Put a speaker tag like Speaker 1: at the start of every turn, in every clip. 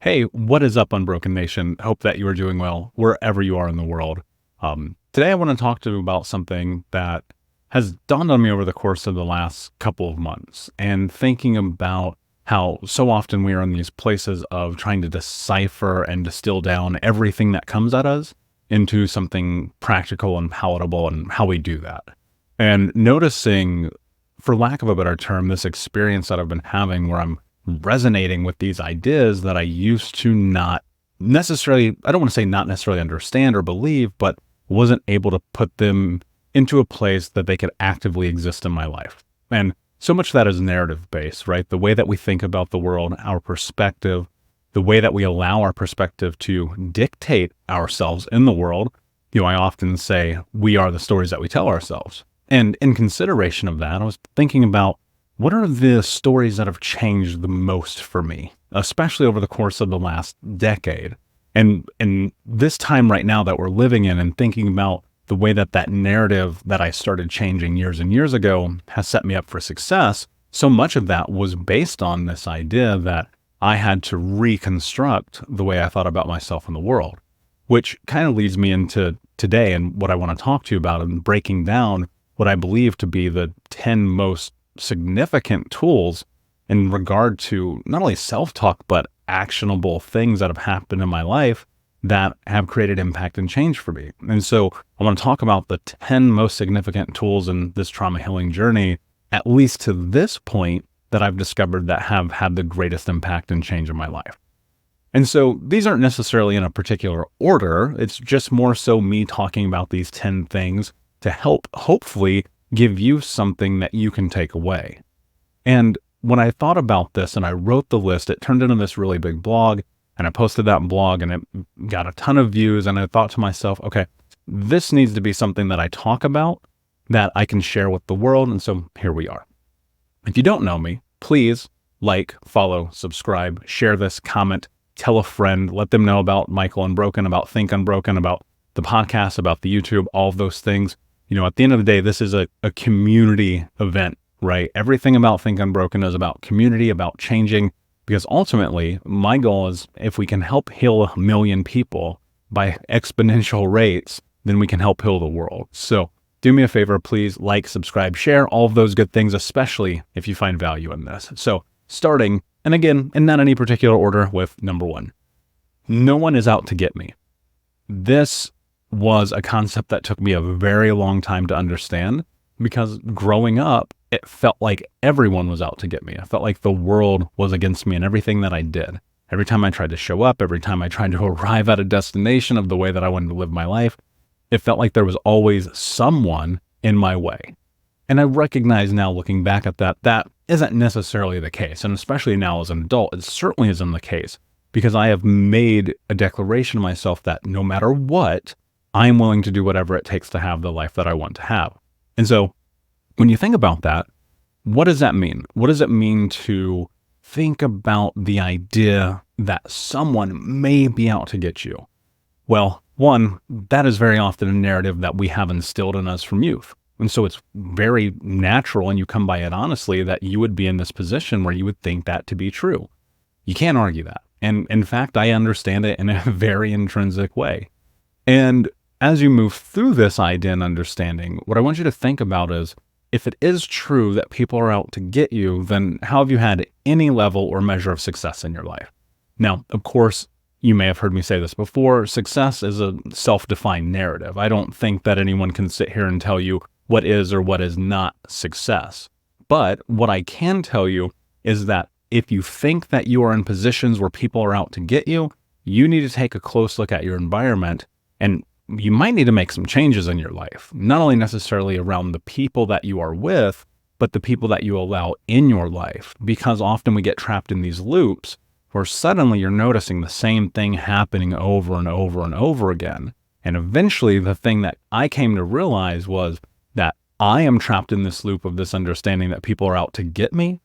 Speaker 1: Hey, what is up, Unbroken Nation? Hope that you are doing well wherever you are in the world. Today, I want to talk to you about something that has dawned on me over the course of the last couple of months, and thinking about how so often we are in these places of trying to decipher and distill down everything that comes at us into something practical and palatable, and how we do that. And noticing, for lack of a better term, this experience that I've been having where I'm resonating with these ideas that I used to not necessarily, I don't want to say not necessarily understand or believe, but wasn't able to put them into a place that they could actively exist in my life. And so much of that is narrative based, right? The way that we think about the world, our perspective, the way that we allow our perspective to dictate ourselves in the world. I often say we are the stories that we tell ourselves. And in consideration of that, I was thinking about, what are the stories that have changed the most for me, especially over the course of the last decade? And this time right now that we're living in, and thinking about the way that that narrative that I started changing years and years ago has set me up for success, so much of that was based on this idea that I had to reconstruct the way I thought about myself in the world, which kind of leads me into today and what I want to talk to you about, and breaking down what I believe to be the 10 most significant tools in regard to not only self-talk, but actionable things that have happened in my life that have created impact and change for me. And so I want to talk about the 10 most significant tools in this trauma healing journey, at least to this point, that I've discovered that have had the greatest impact and change in my life. And so these aren't necessarily in a particular order. It's just more so me talking about these 10 things to help hopefully give you something that you can take away. And when I thought about this and I wrote the list, it turned into this really big blog, and I posted that blog and it got a ton of views. And I thought to myself, okay, this needs to be something that I talk about, that I can share with the world. And so here we are. If you don't know me, please like, follow, subscribe, share this, comment, tell a friend, let them know about Michael Unbroken, about Think Unbroken, about the podcast, about the YouTube, all of those things. At the end of the day, this is a community event, right? Everything about Think Unbroken is about community, about changing, because ultimately my goal is, if we can help heal 1 million people by exponential rates, then we can help heal the world. So do me a favor, please like, subscribe, share, all of those good things, especially if you find value in this. So starting, and again, in not any particular order, with number 1, no one is out to get me. This was a concept that took me a very long time to understand, because growing up, it felt like everyone was out to get me. I felt like the world was against me and everything that I did. Every time I tried to show up, every time I tried to arrive at a destination of the way that I wanted to live my life, it felt like there was always someone in my way. And I recognize now, looking back at that, that isn't necessarily the case. And especially now as an adult, it certainly isn't the case, because I have made a declaration to myself that no matter what, I'm willing to do whatever it takes to have the life that I want to have. And so when you think about that, what does that mean? What does it mean to think about the idea that someone may be out to get you? Well, one, that is very often a narrative that we have instilled in us from youth. And so it's very natural, and you come by it honestly, that you would be in this position where you would think that to be true. You can't argue that. And in fact, I understand it in a very intrinsic way. And as you move through this idea and understanding, what I want you to think about is, if it is true that people are out to get you, then how have you had any level or measure of success in your life? Now, of course, you may have heard me say this before, success is a self-defined narrative. I don't think that anyone can sit here and tell you what is or what is not success. But what I can tell you is that if you think that you are in positions where people are out to get you, you need to take a close look at your environment, and you might need to make some changes in your life, not only necessarily around the people that you are with, but the people that you allow in your life, because often we get trapped in these loops where suddenly you're noticing the same thing happening over and over and over again. And eventually the thing that I came to realize was that I am trapped in this loop of this understanding that people are out to get me,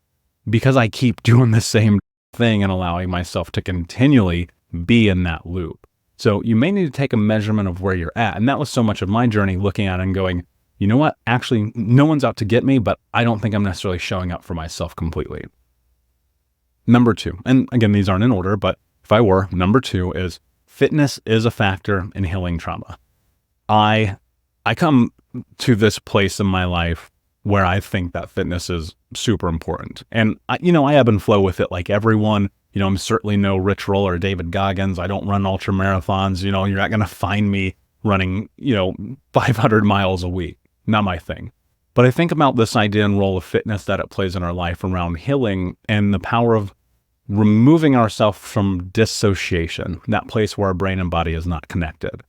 Speaker 1: because I keep doing the same thing and allowing myself to continually be in that loop. So you may need to take a measurement of where you're at. And that was so much of my journey, looking at it and going, you know what? Actually, no one's out to get me, but I don't think I'm necessarily showing up for myself completely. Number 2, and again, these aren't in order, but if I were, number two is fitness is a factor in healing trauma. I come to this place in my life where I think that fitness is super important. And I ebb and flow with it like everyone. I'm certainly no Rich Roll or David Goggins. I don't run ultra marathons. You're not going to find me running, 500 miles a week. Not my thing. But I think about this idea and role of fitness that it plays in our life around healing and the power of removing ourselves from dissociation, that place where our brain and body is not connected.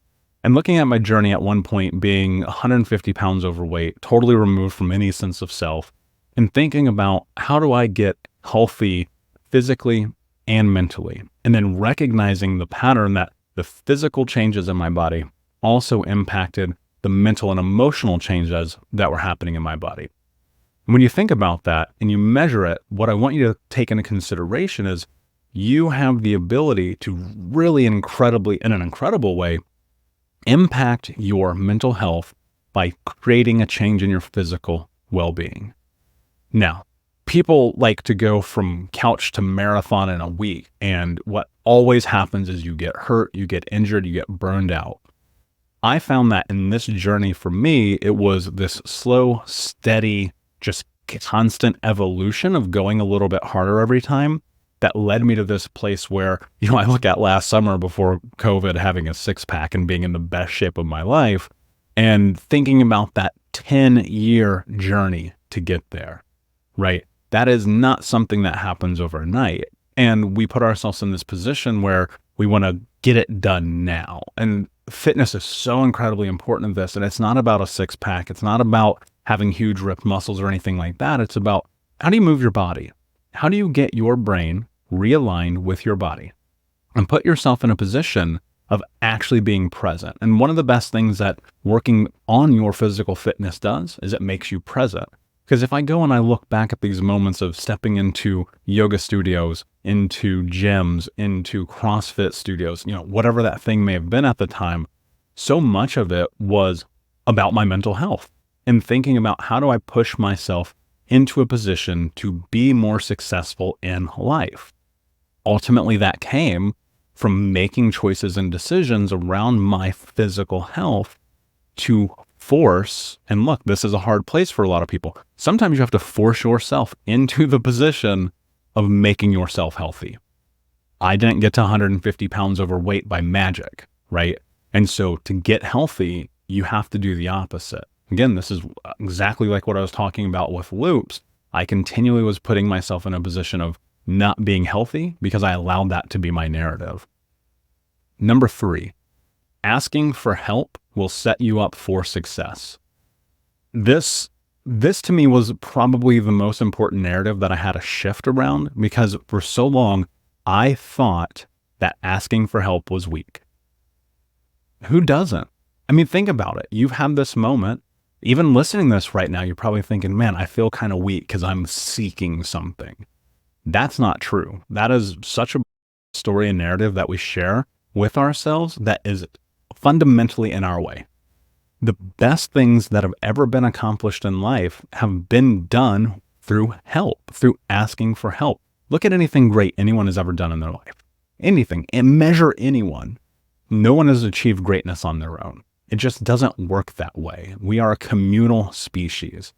Speaker 1: And looking at my journey at one point being 150 pounds overweight, totally removed from any sense of self, and thinking about how do I get healthy physically and mentally, and then recognizing the pattern that the physical changes in my body also impacted the mental and emotional changes that were happening in my body. When you think about that and you measure it, what I want you to take into consideration is you have the ability to really in an incredible way, impact your mental health by creating a change in your physical well-being. Now, people like to go from couch to marathon in a week, and what always happens is you get hurt, you get injured, you get burned out. I found that in this journey for me, it was this slow, steady, just constant evolution of going a little bit harder every time that led me to this place where, I look at last summer before COVID, having a six-pack and being in the best shape of my life and thinking about that 10-year journey to get there, right? That is not something that happens overnight. And we put ourselves in this position where we want to get it done now. And fitness is so incredibly important in this. And it's not about a six-pack. It's not about having huge ripped muscles or anything like that. It's about how do you move your body? How do you get your brain realigned with your body and put yourself in a position of actually being present? And one of the best things that working on your physical fitness does is it makes you present. Because if I go and I look back at these moments of stepping into yoga studios, into gyms, into CrossFit studios, whatever that thing may have been at the time, so much of it was about my mental health and thinking about how do I push myself into a position to be more successful in life. Ultimately, that came from making choices and decisions around my physical health to force, and look, this is a hard place for a lot of people. Sometimes you have to force yourself into the position of making yourself healthy. I didn't get to 150 pounds overweight by magic, right? And so to get healthy, you have to do the opposite. Again, this is exactly like what I was talking about with loops. I continually was putting myself in a position of not being healthy because I allowed that to be my narrative. Number three, asking for help will set you up for success. This to me was probably the most important narrative that I had to shift around because for so long, I thought that asking for help was weak. Who doesn't? I mean, think about it. You've had this moment. Even listening to this right now, you're probably thinking, man, I feel kind of weak because I'm seeking something. That's not true. That is such a story and narrative that we share with ourselves that is fundamentally in our way. The best things that have ever been accomplished in life have been done through help, through asking for help. Look at anything great anyone has ever done in their life. Anything, and measure anyone. No one has achieved greatness on their own. It just doesn't work that way. We are a communal species.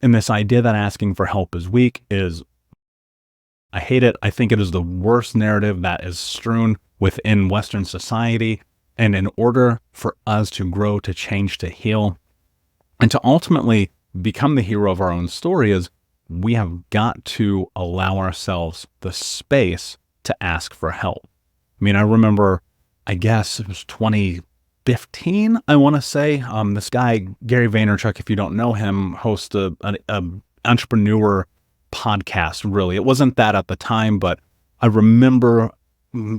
Speaker 1: And this idea that asking for help is weak is, I hate it. I think it is the worst narrative that is strewn within Western society. And in order for us to grow, to change, to heal, and to ultimately become the hero of our own story is we have got to allow ourselves the space to ask for help. I mean, I remember, I guess it was 2015, I want to say, this guy, Gary Vaynerchuk, if you don't know him, hosts an entrepreneur podcast, really. It wasn't that at the time, but I remember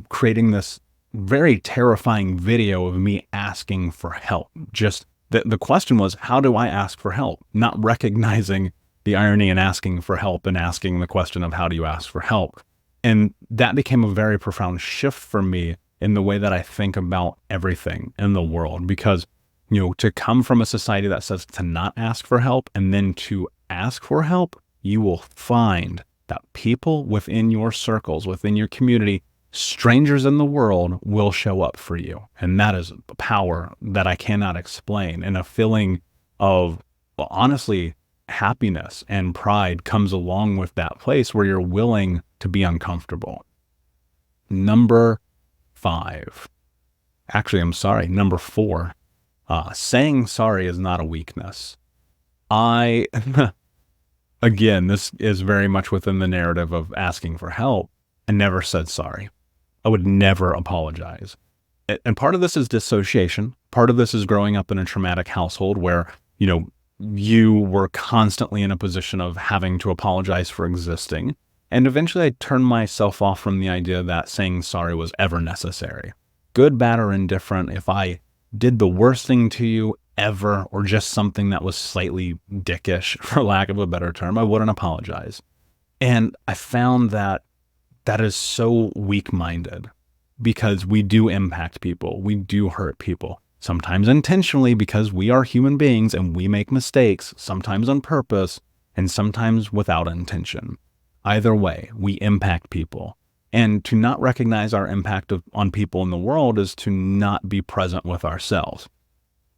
Speaker 1: creating this very terrifying video of me asking for help. Just the question was, how do I ask for help? Not recognizing the irony in asking for help and asking the question of how do you ask for help? And that became a very profound shift for me in the way that I think about everything in the world, because, to come from a society that says to not ask for help and then to ask for help, you will find that people within your circles, within your community, strangers in the world will show up for you. And that is a power that I cannot explain. And a feeling of, well, honestly, happiness and pride comes along with that place where you're willing to be uncomfortable. Number 5. Actually, I'm sorry. Number 4. Saying sorry is not a weakness. Again, this is very much within the narrative of asking for help. I never said sorry. I would never apologize. And part of this is dissociation. Part of this is growing up in a traumatic household where, you were constantly in a position of having to apologize for existing. And eventually I turned myself off from the idea that saying sorry was ever necessary. Good, bad, or indifferent, if I did the worst thing to you ever, or just something that was slightly dickish, for lack of a better term, I wouldn't apologize. And I found that is so weak-minded, because we do impact people. We do hurt people. Sometimes intentionally, because we are human beings and we make mistakes, sometimes on purpose, and sometimes without intention. Either way, we impact people. And to not recognize our impact on people in the world is to not be present with ourselves.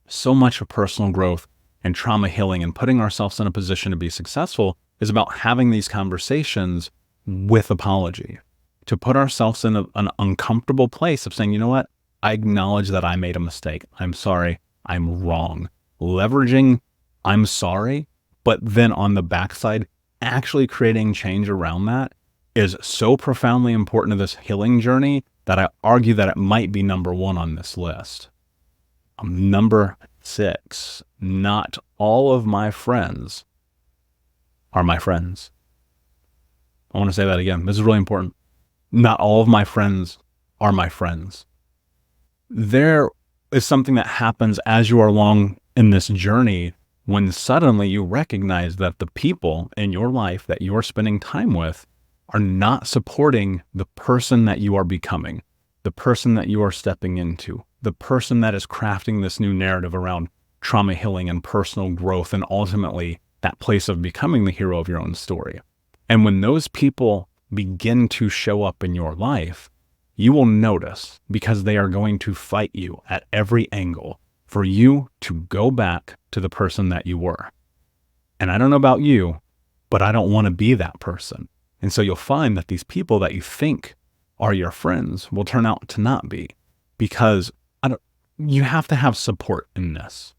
Speaker 1: So much of personal growth and trauma healing and putting ourselves in a position to be successful is about having these conversations with apology, to put ourselves in an uncomfortable place of saying, you know what? I acknowledge that I made a mistake. I'm sorry. I'm wrong. Leveraging I'm sorry, but then on the backside, actually creating change around that is so profoundly important to this healing journey that I argue that it might be number 1 on this list. Number 6, not all of my friends are my friends. I want to say that again. This is really important. Not all of my friends are my friends. There is something that happens as you are along in this journey when suddenly you recognize that the people in your life that you are spending time with are not supporting the person that you are becoming, the person that you are stepping into, the person that is crafting this new narrative around trauma healing and personal growth, and ultimately that place of becoming the hero of your own story. And when those people begin to show up in your life, you will notice, because they are going to fight you at every angle for you to go back to the person that you were. And I don't know about you, but I don't want to be that person. And so you'll find that these people that you think are your friends will turn out to not be, because you have to have support in this.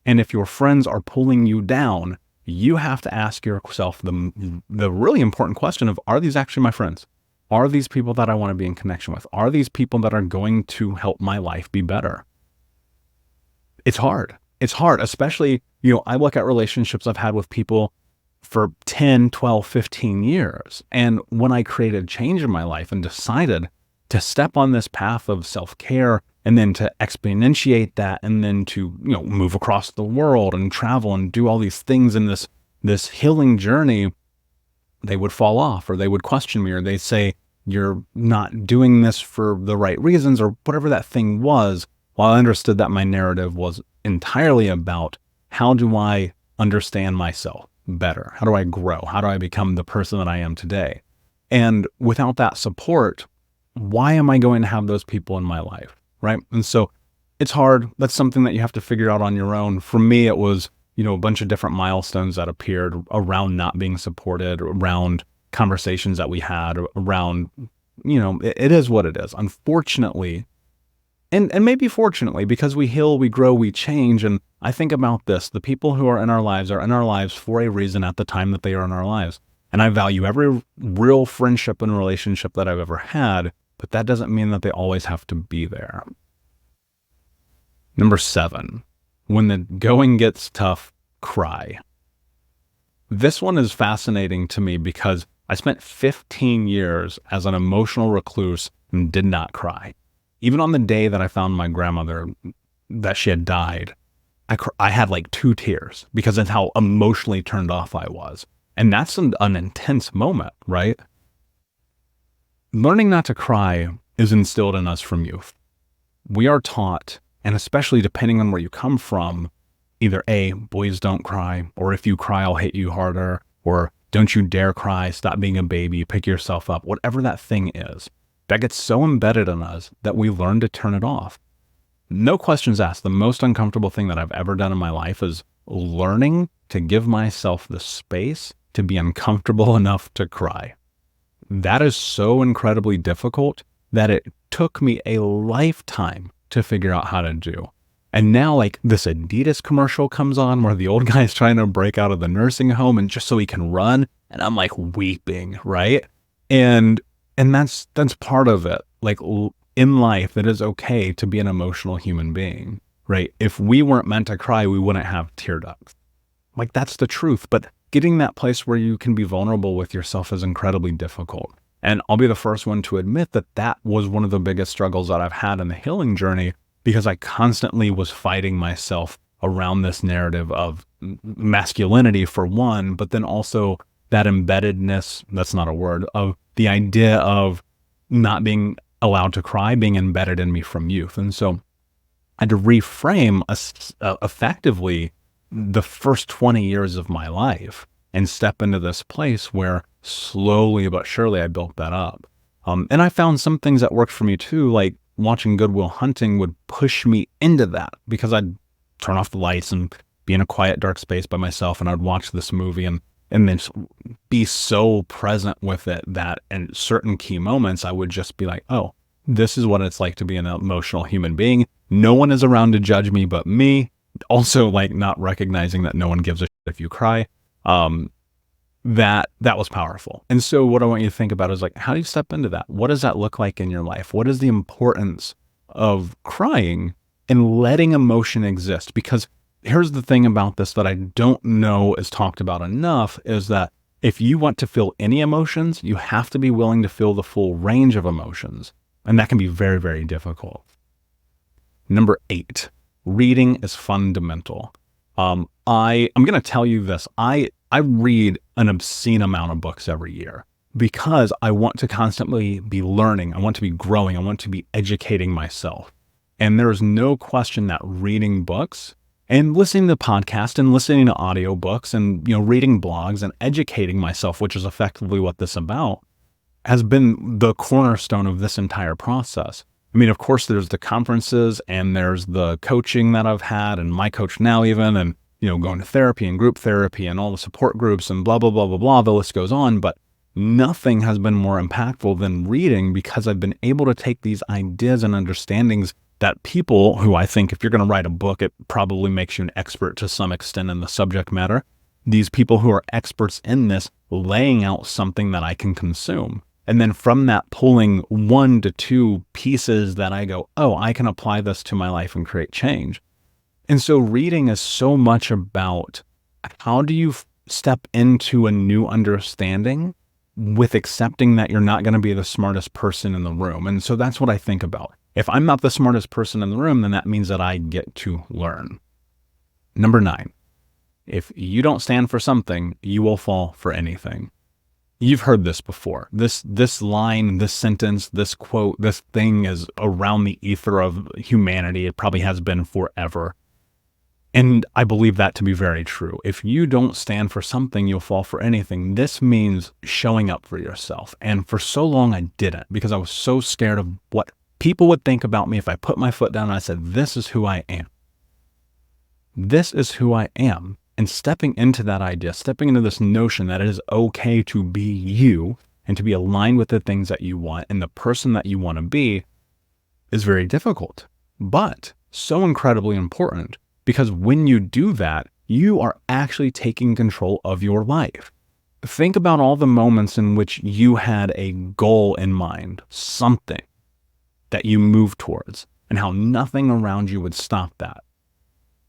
Speaker 1: And if your friends are pulling you down, you have to ask yourself the really important question of, are these actually my friends? Are these people that I want to be in connection with? Are these people that are going to help my life be better? It's hard. It's hard, especially, I look at relationships I've had with people for 10, 12, 15 years. And when I created change in my life and decided to step on this path of self-care and then to exponentiate that and then to, move across the world and travel and do all these things in this healing journey, they would fall off, or they would question me, or they'd say, you're not doing this for the right reasons, or whatever that thing was, while I understood that my narrative was entirely about, how do I understand myself better? How do I grow? How do I become the person that I am today? And without that support, why am I going to have those people in my life, right? And so it's hard. That's something that you have to figure out on your own. For me, it was, a bunch of different milestones that appeared around not being supported, around conversations that we had, around, it is what it is. Unfortunately, and maybe fortunately, because we heal, we grow, we change. And I think about this, the people who are in our lives for a reason at the time that they are in our lives. And I value every real friendship and relationship that I've ever had, but that doesn't mean that they always have to be there. Number 7, when the going gets tough, cry. This one is fascinating to me because I spent 15 years as an emotional recluse and did not cry. Even on the day that I found my grandmother, that she had died, I had like 2 tears because of how emotionally turned off I was. And that's an intense moment, right? Learning not to cry is instilled in us from youth. We are taught, and especially depending on where you come from, either A, boys don't cry, or if you cry, I'll hit you harder, or don't you dare cry, stop being a baby, pick yourself up, whatever that thing is. that gets so embedded in us that we learn to turn it off. No questions asked. The most uncomfortable thing that I've ever done in my life is learning to give myself the space to be uncomfortable enough to cry. That is so incredibly difficult that it took me a lifetime to figure out how to do. And now, like, this Adidas commercial comes on where the old guy's trying to break out of the nursing home and just so he can run, and I'm like weeping, right? And that's part of it. Like, in life, it is okay to be an emotional human being, right? If we weren't meant to cry, we wouldn't have tear ducts. Like, that's the truth. But getting that place where you can be vulnerable with yourself is incredibly difficult. And I'll be the first one to admit that that was one of the biggest struggles that I've had in the healing journey, because I constantly was fighting myself around this narrative of masculinity for one, but then also that embeddedness, that's not a word, of the idea of not being allowed to cry being embedded in me from youth. And so I had to reframe effectively the first 20 years of my life and step into this place where slowly but surely I built that up. And I found some things that worked for me too, like watching Good Will Hunting would push me into that, because I'd turn off the lights and be in a quiet, dark space by myself, and I'd watch this movie and then be so present with it that in certain key moments, I would just be like, oh, this is what it's like to be an emotional human being. No one is around to judge me but me. Also, like, not recognizing that no one gives a shit if you cry. That was powerful. And so what I want you to think about is, like, how do you step into that? What does that look like in your life? What is the importance of crying and letting emotion exist? Because here's the thing about this that I don't know is talked about enough, is that if you want to feel any emotions, you have to be willing to feel the full range of emotions. And that can be very, very difficult. Number 8, reading is fundamental. I'm going to tell you this. I read an obscene amount of books every year because I want to constantly be learning. I want to be growing. I want to be educating myself. And there is no question that reading books and listening to podcasts and listening to audiobooks and, reading blogs and educating myself, which is effectively what this is about, has been the cornerstone of this entire process. I mean, of course, there's the conferences and there's the coaching that I've had and my coach now even, and, going to therapy and group therapy and all the support groups and blah, blah, blah, blah, blah, the list goes on. But nothing has been more impactful than reading, because I've been able to take these ideas and understandings that people who, I think if you're going to write a book, it probably makes you an expert to some extent in the subject matter. These people who are experts in this, laying out something that I can consume. And then from that, pulling 1 to 2 pieces that I go, oh, I can apply this to my life and create change. And so reading is so much about how do you step into a new understanding with accepting that you're not going to be the smartest person in the room. And so that's what I think about. If I'm not the smartest person in the room, then that means that I get to learn. Number 9, if you don't stand for something, you will fall for anything. You've heard this before. This line, this sentence, this quote, this thing is around the ether of humanity. It probably has been forever. And I believe that to be very true. If you don't stand for something, you'll fall for anything. This means showing up for yourself. And for so long, I didn't, because I was so scared of what people would think about me if I put my foot down and I said, this is who I am. This is who I am. And stepping into that idea, stepping into this notion that it is okay to be you and to be aligned with the things that you want and the person that you want to be is very difficult, but so incredibly important, because when you do that, you are actually taking control of your life. Think about all the moments in which you had a goal in mind, something that you moved towards, and how nothing around you would stop that.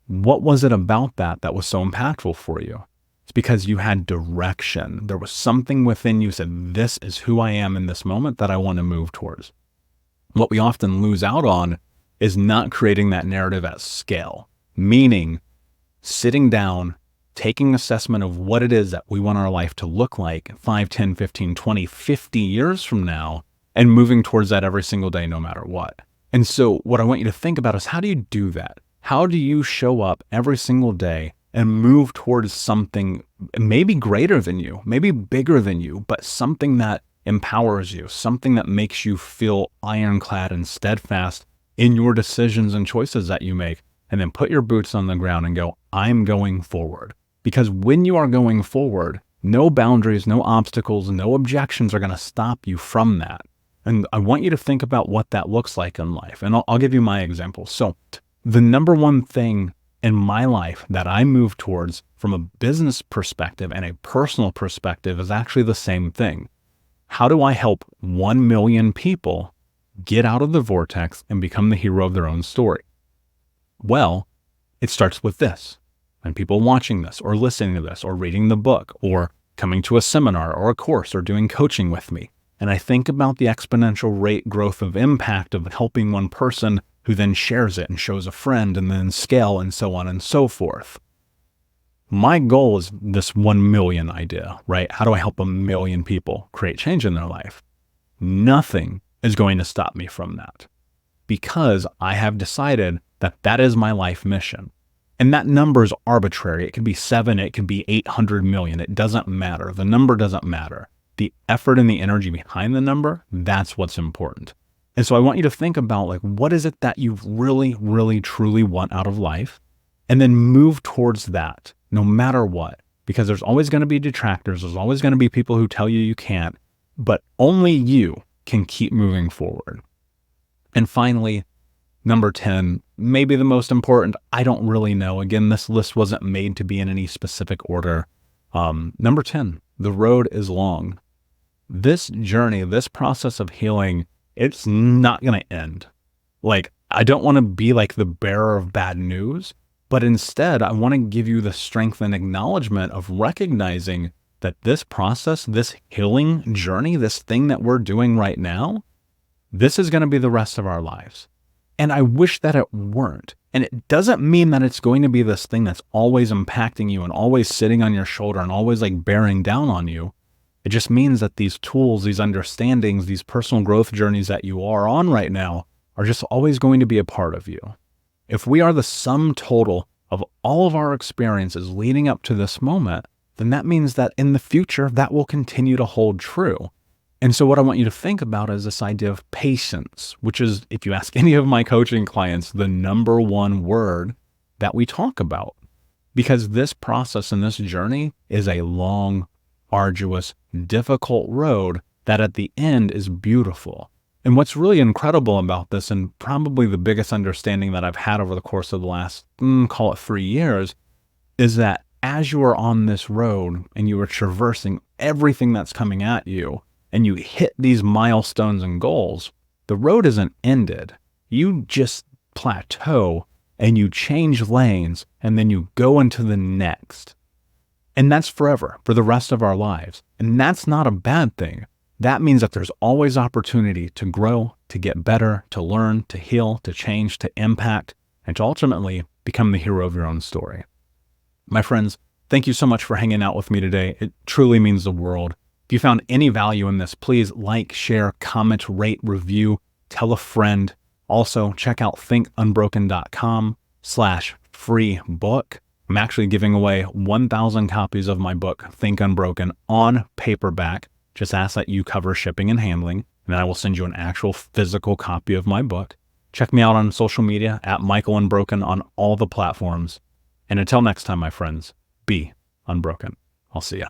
Speaker 1: What was it about that was so impactful for you? It's because you had direction. There was something within you said, this is who I am in this moment that I want to move towards. What we often lose out on is not creating that narrative at scale, meaning sitting down, taking assessment of what it is that we want our life to look like 5, 10, 15, 20, 50 years from now, and moving towards that every single day, no matter what. And so what I want you to think about is, how do you do that? How do you show up every single day and move towards something maybe greater than you, maybe bigger than you, but something that empowers you, something that makes you feel ironclad and steadfast in your decisions and choices that you make. And then put your boots on the ground and go, I'm going forward. Because when you are going forward, no boundaries, no obstacles, no objections are going to stop you from that. And I want you to think about what that looks like in life. And I'll give you my example. So the number one thing in my life that I move towards from a business perspective and a personal perspective is actually the same thing. How do I help 1 million people get out of the vortex and become the hero of their own story? Well, it starts with this. And people watching this or listening to this or reading the book or coming to a seminar or a course or doing coaching with me. And I think about the exponential rate growth of impact of helping one person who then shares it and shows a friend and then scale and so on and so forth. My goal is this 1 million idea, right? How do I help 1 million people create change in their life? Nothing is going to stop me from that because I have decided that that is my life mission. And that number is arbitrary. It could be 7, it could be 800 million. It doesn't matter. The number doesn't matter. The effort and the energy behind the number, that's what's important. And so I want you to think about like, what is it that you really, really, truly want out of life? And then move towards that no matter what, because there's always going to be detractors. There's always going to be people who tell you you can't, but only you can keep moving forward. And finally, number 10, maybe the most important, I don't really know. Again, this list wasn't made to be in any specific order. Number 10, the road is long. This journey, this process of healing, it's not going to end. Like, I don't want to be like the bearer of bad news, but instead I want to give you the strength and acknowledgement of recognizing that this process, this healing journey, this thing that we're doing right now, this is going to be the rest of our lives. And I wish that it weren't. And it doesn't mean that it's going to be this thing that's always impacting you and always sitting on your shoulder and always like bearing down on you. It just means that these tools, these understandings, these personal growth journeys that you are on right now are just always going to be a part of you. If we are the sum total of all of our experiences leading up to this moment, then that means that in the future, that will continue to hold true. And so what I want you to think about is this idea of patience, which is, if you ask any of my coaching clients, the number one word that we talk about. Because this process and this journey is a long, arduous, difficult road that at the end is beautiful. And what's really incredible about this, and probably the biggest understanding that I've had over the course of the last, call it 3 years, is that as you are on this road and you are traversing everything that's coming at you, and you hit these milestones and goals, the road isn't ended. You just plateau and you change lanes and then you go into the next. And that's forever, for the rest of our lives. And that's not a bad thing. That means that there's always opportunity to grow, to get better, to learn, to heal, to change, to impact, and to ultimately become the hero of your own story. My friends, thank you so much for hanging out with me today. It truly means the world. If you found any value in this, please like, share, comment, rate, review, tell a friend. Also, check out thinkunbroken.com/free book. I'm actually giving away 1,000 copies of my book, Think Unbroken, on paperback. Just ask that you cover shipping and handling, and then I will send you an actual physical copy of my book. Check me out on social media at Michael Unbroken on all the platforms. And until next time, my friends, be unbroken. I'll see ya.